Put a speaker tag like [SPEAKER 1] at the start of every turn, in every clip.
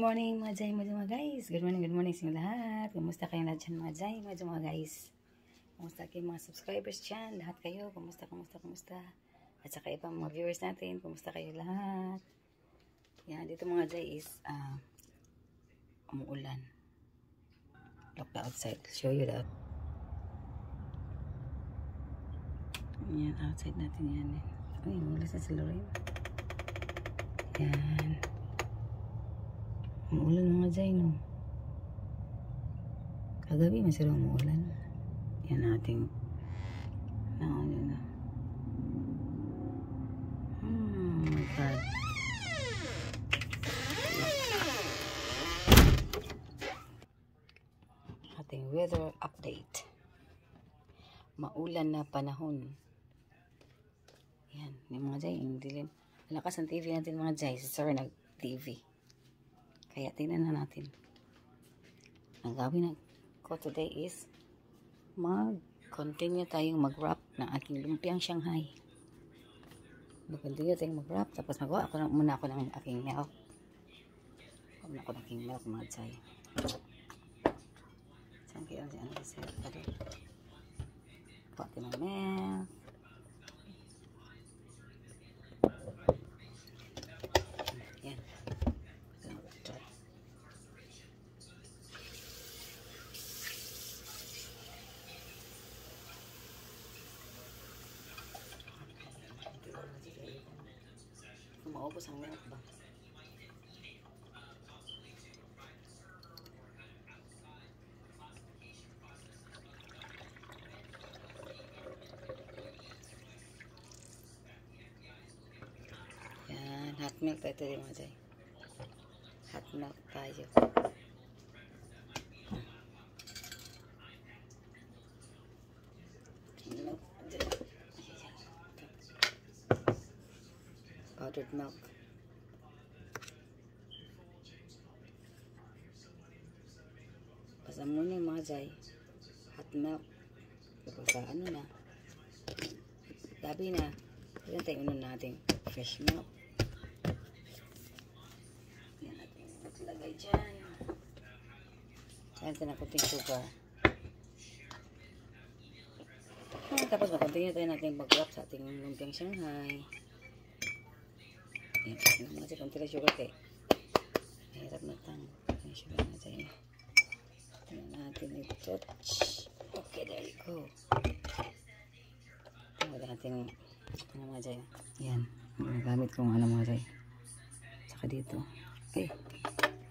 [SPEAKER 1] morning mga Jai, mga guys. Good morning sa inyo lahat. Kumusta kayong lahat dyan mga Jai, mga guys. Kumusta kayong mga subscribers dyan, lahat kayo. Kumusta. At saka ibang mga viewers natin, kumusta kayo lahat. Yan, dito mga Jai is umuulan. Look the outside. Show you that. Yan, outside natin yan eh. Ay, mula sa Lorraine. Yan. Umuulan mga Jai, no? Kagabi masira umuulan. Yan ating yun na. Oh my God. Ating weather update. Maulan na panahon. Yan, yung mga Jai, yung dilim. Malakas ang TV natin mga Jai. Si Sir nag-TV. Kaya tingnan na natin. Ang gawin ko today is mag-continue tayong mag-wrap ng aking lumpiang Shanghai. Mag-continue tayong mag-wrap. Tapos magawa muna ako ng aking milk. Muna ako ng aking milk mga Jai. Saan kayo si ano si Sir? Pati ng milk. Maubos ang milk ba? Yan, hot milk tayo ito mga Jai. Hot milk tayo. Powdered milk. Basta muna yung mga Jai. Hot milk. Kapag sa ano na. Gabi na. Yan tayo unan natin. Fresh milk. Yan natin maglagay dyan. Yan tayo na kunting sugar. Tapos makontinue tayo natin mag-wrap sa ating lumpiang Shanghai. Yan, mga Jai, konti lang sugar kay mahirap na tang yung sugar na Jai. Tingnan natin ito. Okay, there you go. Wala natin ano mga Jai. Yan, gamit kong ano mga Jai. Saka dito. Okay.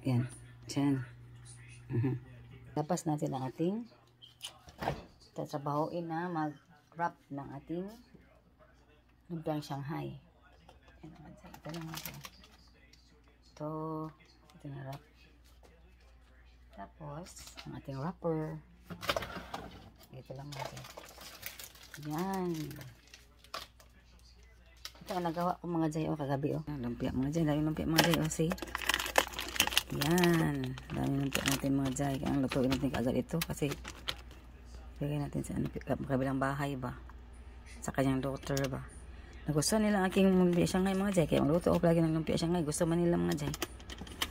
[SPEAKER 1] Yan, dyan. Tapos natin ang ating tatrabahoin na mag-wrap ng ating lumpiang Shanghai. Yan naman Jai. Ito lang mga Jai. Ito na wrap. Tapos, ang ating wrapper. Ito lang mga Jai. Yan. Ito ang nagawa ko mga Jai. Kagabi lumpia mga Jai. Daming lumpia mga Jai. See? Yan. Daming lumpia natin mga Jai. Ang lutuin natin kaagad ito. Kasi bigay natin sa kabilang bahay ba. Sa kanyang daughter ba. Nagustuhan nila aking lumpia Shanghai mga Jai. Kaya magluto ako lagi ng lumpia Shanghai. Gusto man nila mga Jai.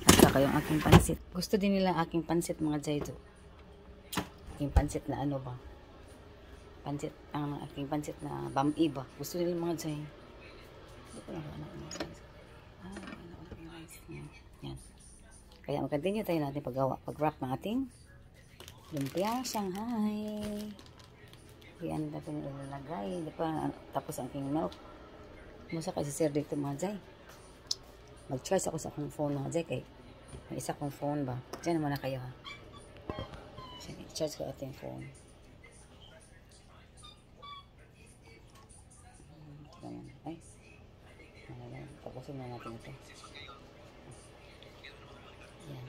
[SPEAKER 1] At saka yung aking pansit. Gusto din nila aking pansit mga Jai do. Aking pansit na ano ba. Pansit. Ang aking pansit na bami ba. Gusto nila mga Jai. Ito lang yan. Kaya mag-continue tayo natin pag-wrap ng ating lumpiang Shanghai. Yan natin ilalagay. Tapos ang aking milk. Musa kasi sir dito mga Jai. Mag-charge ako sa akong phone mga Jai. Kaya may isa kong phone ba. Diyan naman na kayo ha. I-charge ko ating phone. Ay. Tapusin na natin ito. Yan.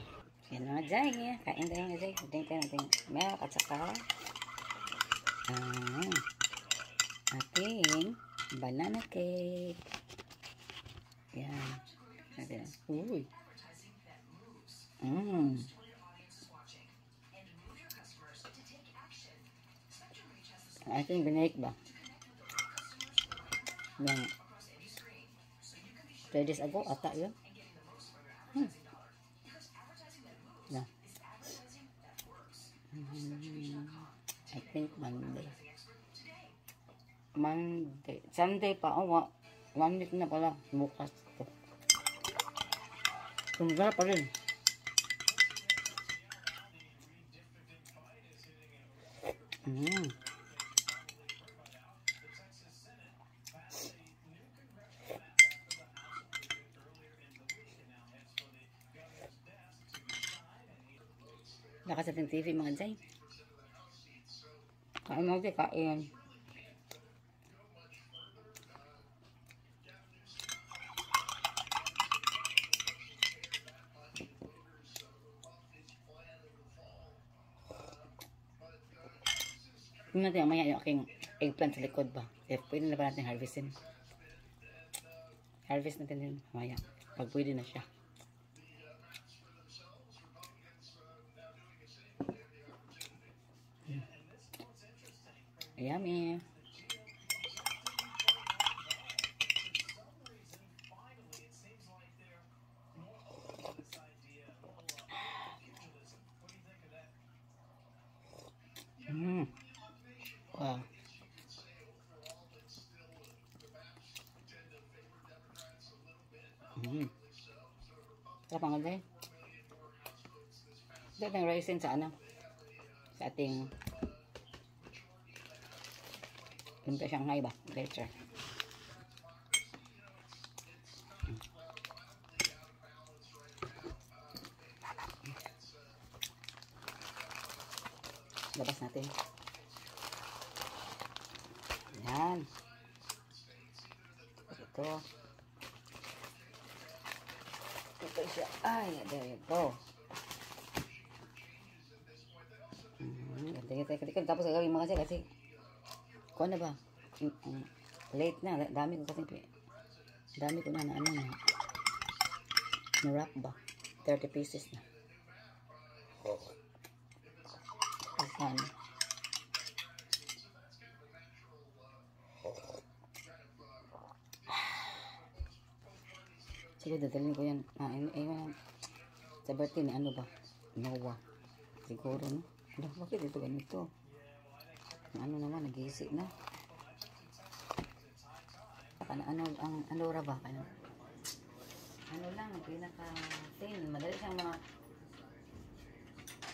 [SPEAKER 1] Yan mga Jai. Kain tayo mga Jai. Kain tayo natin milk at saka ating banana cake. Yan. Uy. Ating binake ba? Yan. 3 days ago, ata yun. I think Monday. Sunday pa. Oh, 1 week na pala. Bukas to. Tumula pa rin. Lakas sa TV mga Jay. Kain mo di, kain. Tingnan natin mamaya yung aking eggplant sa likod ba. Pwede na ba natin harvestin? Harvest natin yun mamaya. Pag pwede na siya. Yummy. Wow. Sarap ang ganda eh. Ito yung raisin sa ano? Sa ating Lumpia Shanghai ba? Later. Labas natin. Yan. Ito. Ito siya. Ay, there you go. Ganda. Tapos gagawin mo kasi kuha na ba? Late na. Dami ko kasi. Dami ko na ano na. Na-wrap ba? 30 pieces na. Asan? Sige, dadalhin ko yan. Sa birthday ni ano ba? Noah. Siguro, no? Bakit ito ganito? Ano naman, nag-iisi na. Ano ra ba? Ano lang, pinaka-thin. Madali siyang mga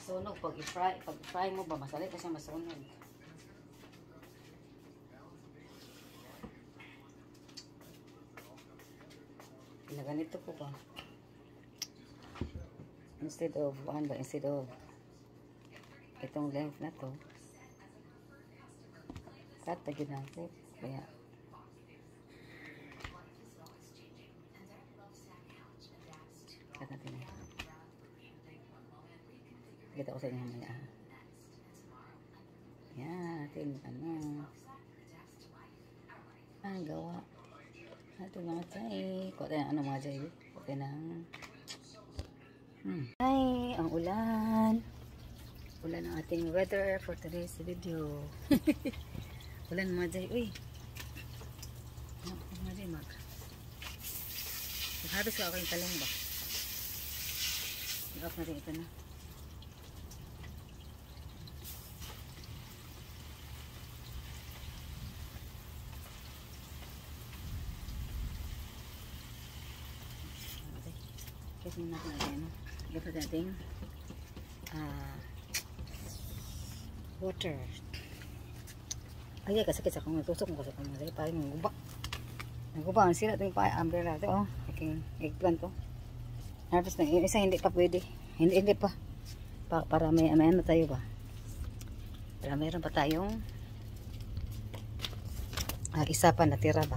[SPEAKER 1] sunog. Pag i-fry mo ba, masali pa siyang masunog. Ganito po ba? Instead of itong length na to, cut pa yun ako. Kaya cut natin na. Kita ko sa inyo mamaya. Yan, natin ang gawa. Ito mga chay. Kuha tayo ng mga chay. Kuha tayo ng Ay, ang ulan. Ulan ang ating weather for today's video. Ulan mga chay. Uy. Mga chay mag-harvest ko ako yung talong ba? I-off natin ito na. Kasi natin natin gapit natin water. Ay, kasakit sa kong natusok mo kasi kong natin parang naguba ang sila ito yung umbrella ito. Oh, aking eggplant to. Harvest na yung isa hindi pa pwede, hindi pa para may ano tayo ba, para mayroon pa tayong isa pa natira ba.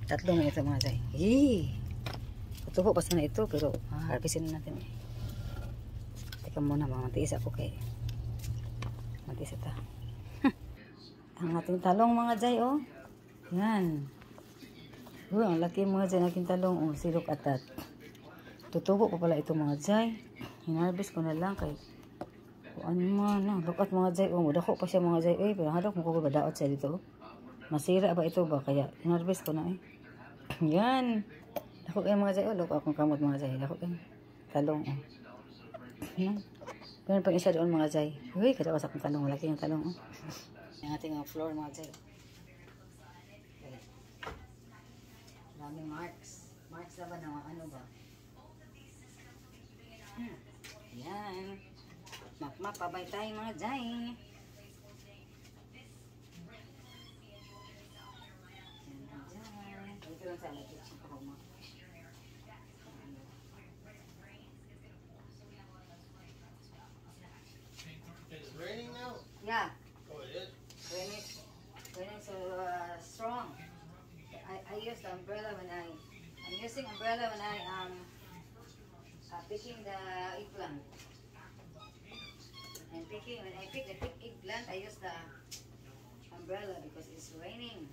[SPEAKER 1] Tatlo na ito mga say. Tuho pa sana ito pero harvestin natin eh. Teka muna, mamatiis ako kay matiis ito. Ang ating talong mga jay, oh. Yan. Ang laki mga jay, aking talong, oh. Silok atat. Tutubo pa pala ito mga jay. Hinarvest ko na lang kay ano man, look at mga jay, oh. Dako pa siya mga jay, eh. Pero hadok mo ko ba daot siya dito, oh. Masira ba ito ba? Kaya hinarvest ko na eh. Yan. Dako kayo mga jay, oh. Look akong kamot mga jay. Dako kayo talong, oh. Yan. Meron pa isa doon mga Jay. Uy, kadawas akong talong. Laki yung talong. Oh. Yung ating floor mga Jay. Okay. Maraming marks. Marks na ba na ano ba? Yan. Map-map, pabay tayo mga Jay. Ito lang sa kitchen pa ako.
[SPEAKER 2] It's raining now?
[SPEAKER 1] Yeah.
[SPEAKER 2] Oh, it is?
[SPEAKER 1] Raining so strong. I use the umbrella when I'm using umbrella when picking the eggplant. And when I pick the eggplant, I use the umbrella because it's raining.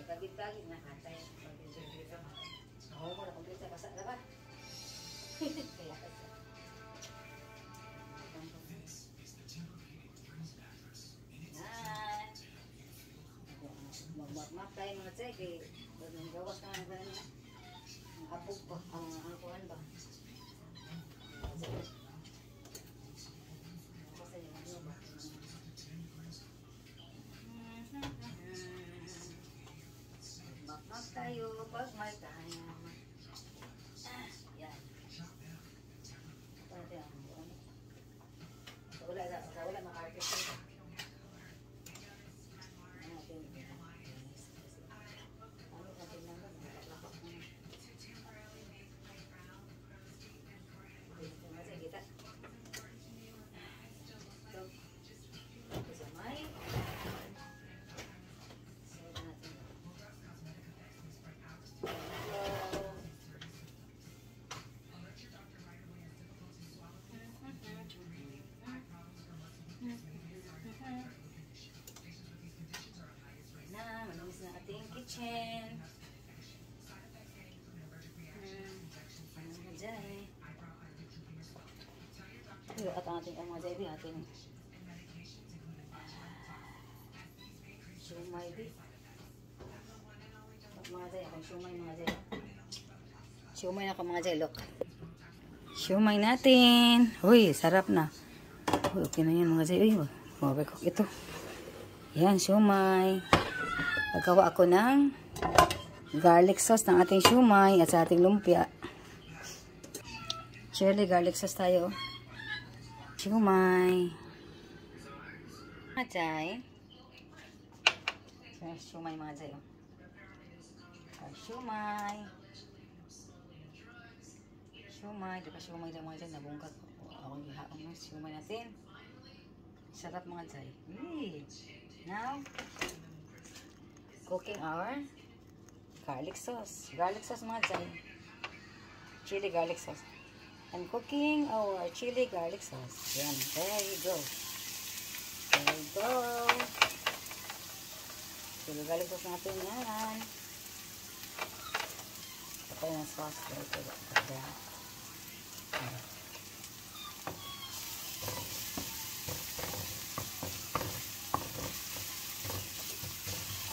[SPEAKER 1] Pagkabit-bagit na katay. Ako ko na kumplit sa basa na ba? Kaya kasi. Yan. Mag-map tayo mga tsay. Kaya gawas na nga na. Ang apog pa. Ang kuhan ba? Kasi yung ano ba? Mag tayo pag may tayo. Yan. Wala makarapit ito. Manamis na ating kitchen. Ano na dyan eh. At ang ating mga jay, ating shumay beef. Mga jay, ating shumay mga jay. Shumay na ako mga jay, look. Shumay natin. Uy, sarap na. Uy, okay na yan mga jay. Uy, mabay ko ito. Yan, shumay. Paggawa ako ng garlic sauce ng ating shumay at sa ating lumpia. Chili garlic sauce tayo. Shumay. Mga jay. Shumay mga jay. Shumay. Shumay. Diba shumay lang mga jay. Nabungkat ako yung haong ng shumay natin. Sarap mga jay. Now, cooking our garlic sauce. Garlic sauce mga jay. Chili garlic sauce. I'm cooking our chili garlic sauce. Yan. There you go. There you go. Chili garlic sauce natin yan. Patay ng sauce. There.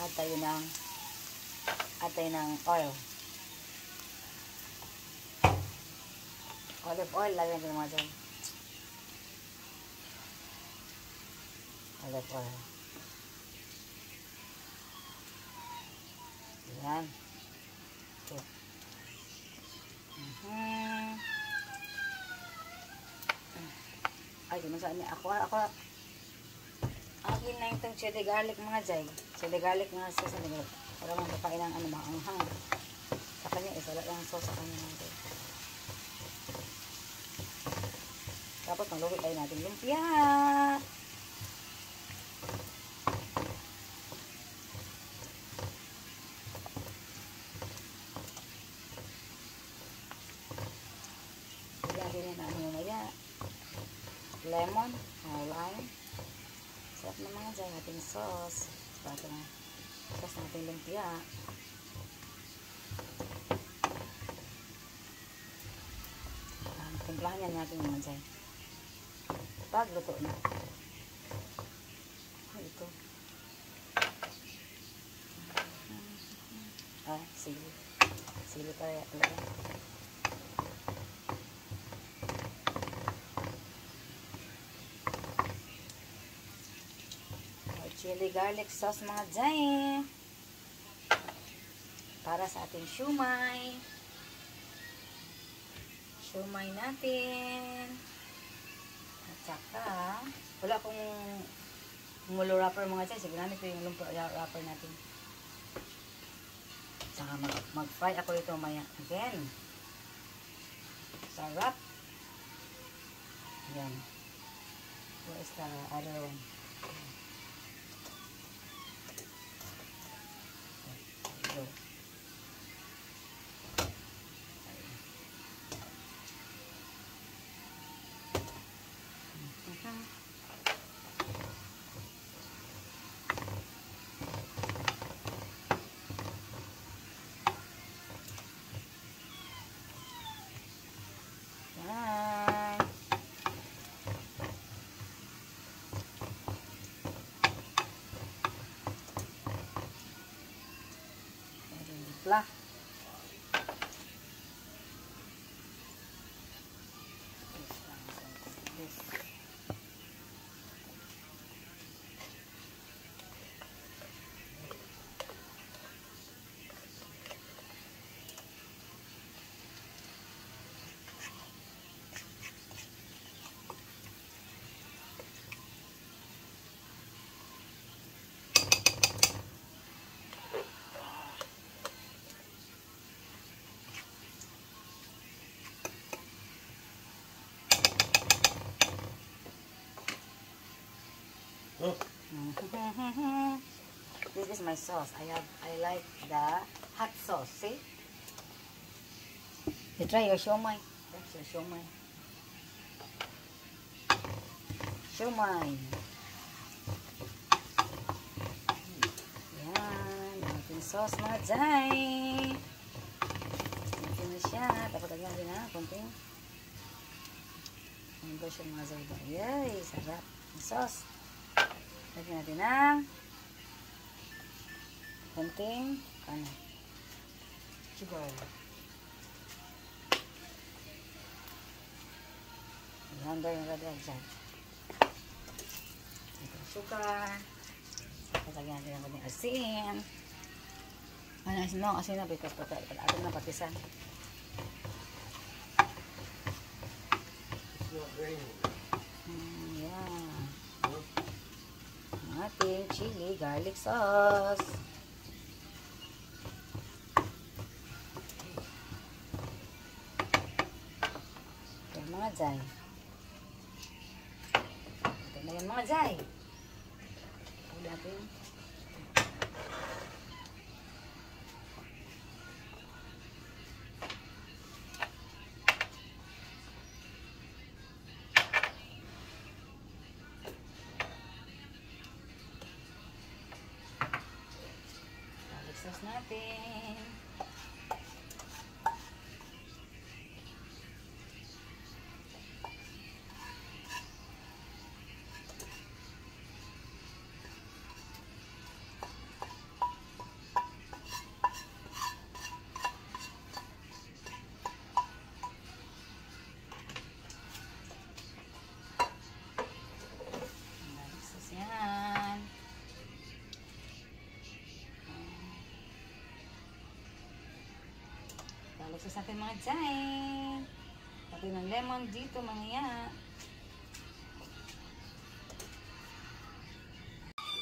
[SPEAKER 1] Add tayo ng oil. Olive oil, lagyan natin mga dyan. Olive oil. Yan. Okay. Ay, di man saan niya. Ako. Akin na itong chili garlic mga jay. Chili garlic mga sauce na nila. Para mga kapain ng ano maanghang. Sa kanya, isalat lang sauce sa kanya mga jay. Tapos maluhit tayo natin lumpia. Bigyan din na ano mamaya. Lemon, lime. Sarap na mga dyan, ating sauce. Sarap na sauce ng ating lumpia. Timplahan yan natin mga dyan. Pag luto na. Ito. Sili. Sili tayo talaga. chili garlic sauce mga jay. Para sa ating siumay. Siumay natin. At saka, wala akong mulo wrapper mga jay. Sige namin ito yung lumpur wrapper natin. Saka mag-fry ako ito maya. Again. Sarap. Yan. Where is the other one? Go. Lah.
[SPEAKER 2] Oh.
[SPEAKER 1] This is my sauce. I like the hot sauce. See? You try your siomai. That's your siomai. Siomai. Yan. Ating sauce mga jay. Ito na siya. Tapos lagyan din na. Konting. Ang version mga jay. Yay. Sarap. Ang sauce. Lagyan natin ng konting sugar. Ihanda yung radar dyan. Itong sugar. Lagyan natin ng konting asin. Asin na because atin na patisan.
[SPEAKER 2] It's not raining.
[SPEAKER 1] Yeah. Ating chili garlic sauce. Ito mga jay. Ito na yan mga jay. Ito natin. Sauce natin. Sauce yan. Sauce natin mga jay. Pati ng lemon dito mga yan.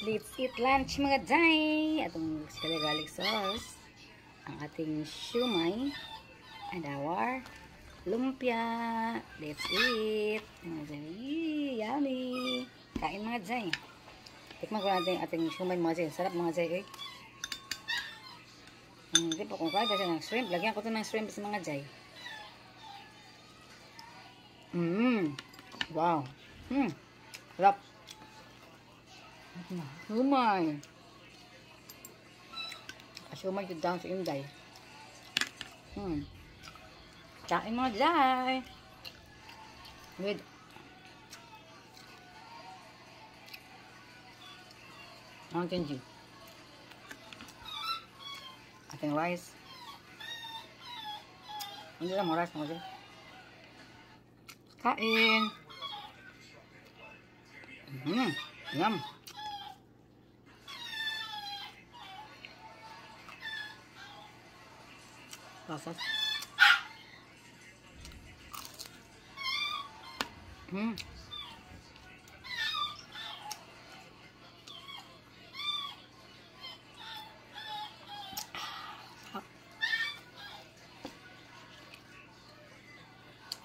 [SPEAKER 1] Let's eat lunch mga jay. Atong chili garlic sauce. Ang ating siumay. And our lumpia. Let's eat. Mga jay. Yummy. Kain mga jay. Tikman ko natin ating siumay mga jay. Sarap mga jay. Hindi po kung kaya siya ng shrimp. Lagyan ko ito ng shrimp sa mga jay. Wow. Sarap. Siumay. Siumay to down sa inday. Kain mga jay. With Mountain Dew. Ating rice. Hindi lang mo rice mo dyan. Kain. Yum. Pasas.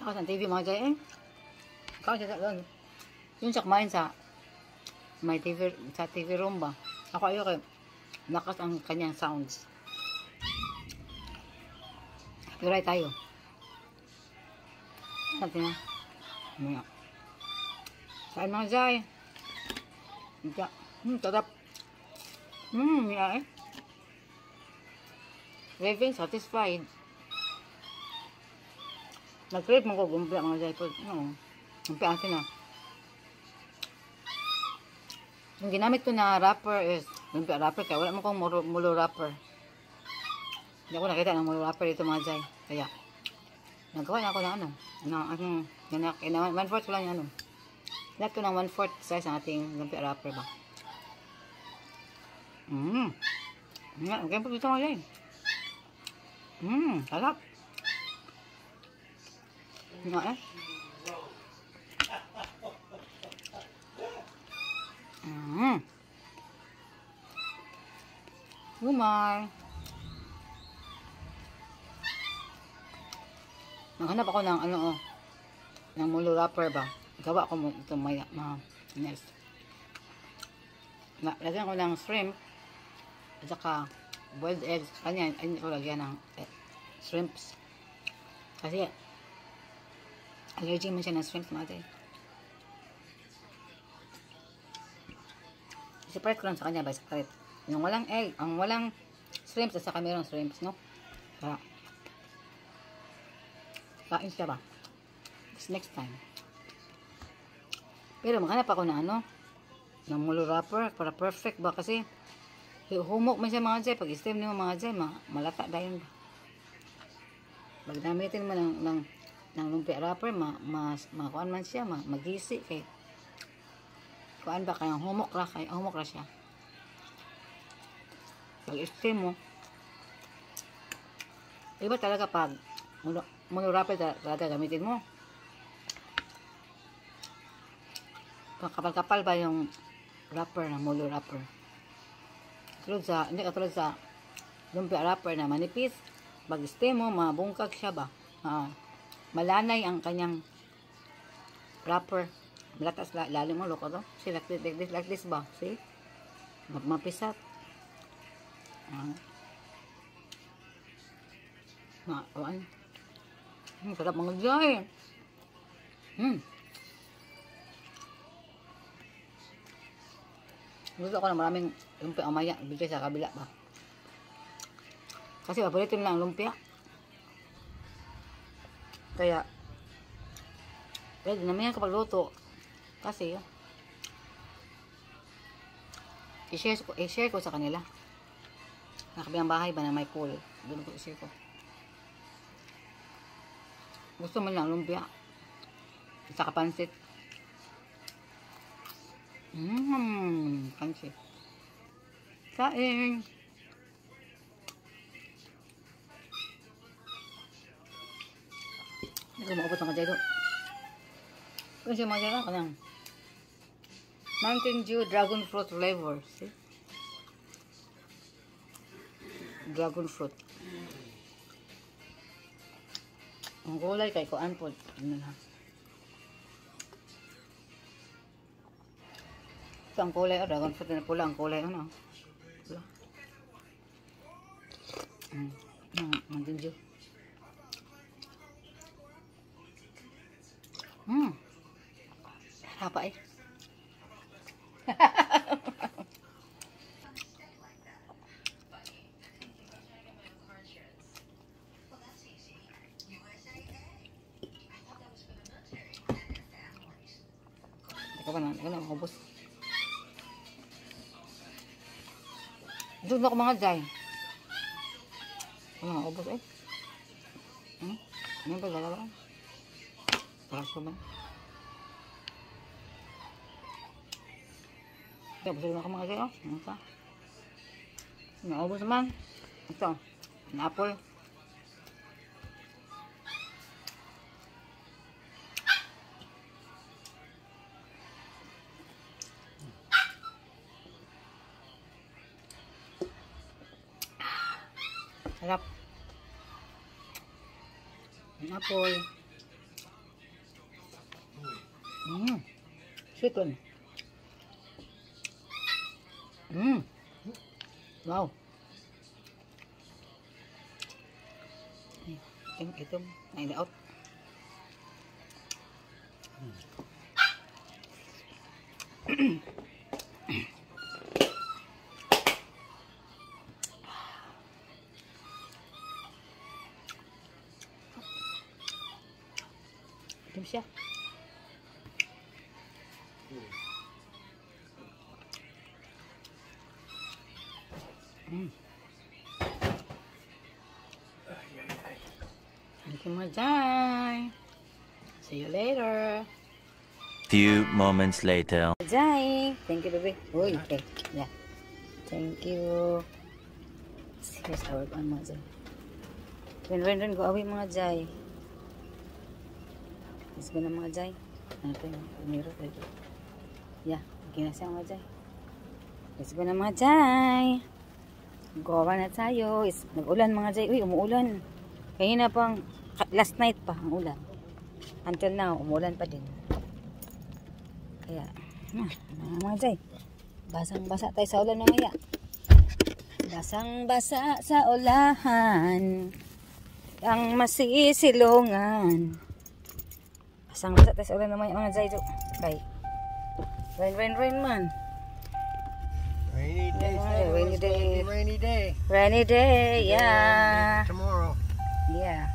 [SPEAKER 1] Ako sa TV mga jay eh. Ikaw siya doon. Yung siya kumain sa may TV, sa TV room ba? Ako ayoko lakas ang kanyang sounds. Turay tayo. Sabi na. Mga. Saan mga jay? Tarap. Yeah eh. Raving satisfied. Nag-crave mo ko gumpya mga jay po. Gumpya akin na. Yung ginamit ko na wrapper is gumpya wrapper kaya wala mo kong mulo wrapper. Hindi ako nakita ng mulo wrapper dito mga jay. Kaya nagawa na ako ng ano. Na 1/4 ko lang yung ano. Lahat ko ng 1/4 size ang ating gumpya wrapper ba. Okay po dito mga jay. Sarap. Nga eh. Umay. Naghanap ako ng ano ng mulo wrapper ba. Gawa ko mo ito maya next. Lagyan ko ng shrimp at saka boiled eggs. Kanya hindi ko lagyan ng shrimps. Kasi allergy man siya ng shrimp natin. Separate ko lang sa kanya by separate. Yung walang egg, ang walang shrimps at saka mayroong shrimps, no? Para kain siya ba? Next time. Pero maghanap ako ng ano, ng mulo wrapper para perfect ba kasi humok man siya mga jay. Pag steam niyo mga jay, malata dahil ba. Pag gamitin mo ng lumpia wrapper, kuan man siya, magisi kay kuan ba kayang humok ra siya. Pag steam mo, iba talaga pag mulo wrapper talaga gamitin mo. Kapal-kapal ba yung wrapper ng mulo wrapper? Hindi katulad sa lumpia wrapper na manipis. Pag steam mo, mabungkag siya ba? Malanay ang kanyang wrapper. Malatas lalim mo, loko to. See, like this ba? See? Mapisat. Sarap mga jay. Gusto ko na maraming lumpia amaya. Bigay sa kabila ba? Kasi paborito nila ang lumpia. Kaya dinamihan kapag luto. Kasi i-share ko sa kanila. Nakabilang bahay ba na may pool. Doon ko i-share ko. Gusto mo lang lumpia. Sa kapansit. Pansit. Kain. Hindi ko makapot ng kajay doon. Kung siya mga ka lang. Mountain Dew dragon fruit flavor. See? Dragon fruit. Ang gulay kay kuan po. Ano na. Ito ang kulay. Dragon fruit na pula. Ang kulay. Ano? Pula. Mountain Dew. Apa eh? Teka ba na? Teka na, makubos. Doon ako mga jay. Ano, makubos eh? Ano ba lalawaan? Paraso ba? Ito, busog na ako mga jay, oh. Ano pa? Nakubos naman. Ito, an apple. Harap. Ang apple. Sweet one. Wow. Ito. Ay, out. Itim siya. Thank you, Majay. See you later.
[SPEAKER 3] Few moments later.
[SPEAKER 1] Majay. Thank you, baby. Uy, okay. Yeah. Thank you. Here's our one, Majay. Ren, go away, Majay. Let's go na, Majay. Ano to yung mirror? Yeah, okay na siya, Majay. Let's go na, Majay. Gawa na tayo. Nag-ulan, Majay. Uy, umuulan. Kanina pang last night pa ang ulan. Until now, umuulan pa din. Kaya, Majay. Basang-basa tayo sa ulan mamaya. Basang-basa sa ulahan. Ang masisilungan. Basang-basa tayo sa ulan mamaya, Majay. Bye. Rain man.
[SPEAKER 2] Rainy day.
[SPEAKER 1] Rainy day.
[SPEAKER 2] Rainy day.
[SPEAKER 1] Rainy day, yeah.
[SPEAKER 2] Tomorrow.
[SPEAKER 1] Yeah.